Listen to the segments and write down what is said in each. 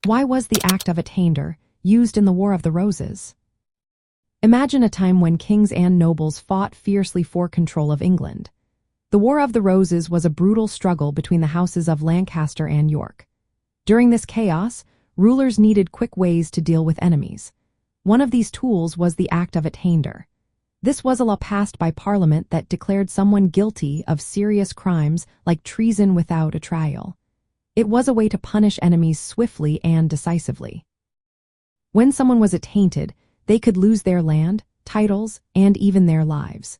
Why was the Act of Attainder used in the War of the Roses? Imagine a time when kings and nobles fought fiercely for control of England. The War of the Roses was a brutal struggle between the houses of Lancaster and York. During this chaos, rulers needed quick ways to deal with enemies. One of these tools was the Act of Attainder. This was a law passed by Parliament that declared someone guilty of serious crimes like treason without a trial. It was a way to punish enemies swiftly and decisively. When someone was attainted, they could lose their land, titles, and even their lives.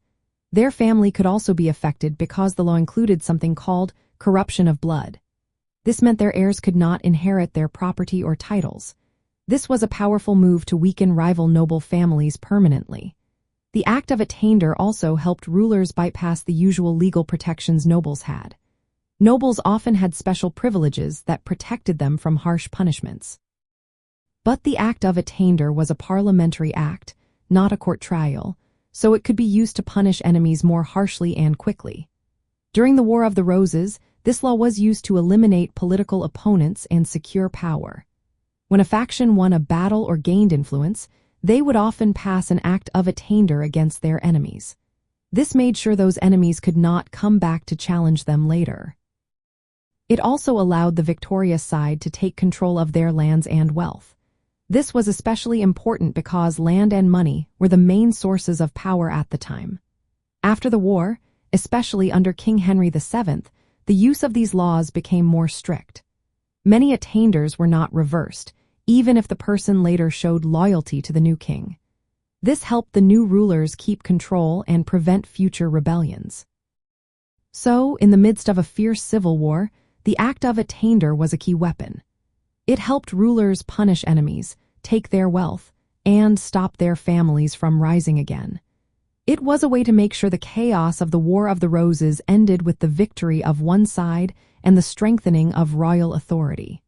Their family could also be affected because the law included something called corruption of blood. This meant their heirs could not inherit their property or titles. This was a powerful move to weaken rival noble families permanently. The Act of Attainder also helped rulers bypass the usual legal protections nobles had. Nobles often had special privileges that protected them from harsh punishments. But the Act of Attainder was a parliamentary act, not a court trial, so it could be used to punish enemies more harshly and quickly. During the War of the Roses, this law was used to eliminate political opponents and secure power. When a faction won a battle or gained influence, they would often pass an Act of Attainder against their enemies. This made sure those enemies could not come back to challenge them later. It also allowed the victorious side to take control of their lands and wealth. This was especially important because land and money were the main sources of power at the time. After the war, especially under King Henry VII, the use of these laws became more strict. Many attainders were not reversed, even if the person later showed loyalty to the new king. This helped the new rulers keep control and prevent future rebellions. So, in the midst of a fierce civil war, the Act of Attainder was a key weapon. It helped rulers punish enemies, take their wealth, and stop their families from rising again. It was a way to make sure the chaos of the War of the Roses ended with the victory of one side and the strengthening of royal authority.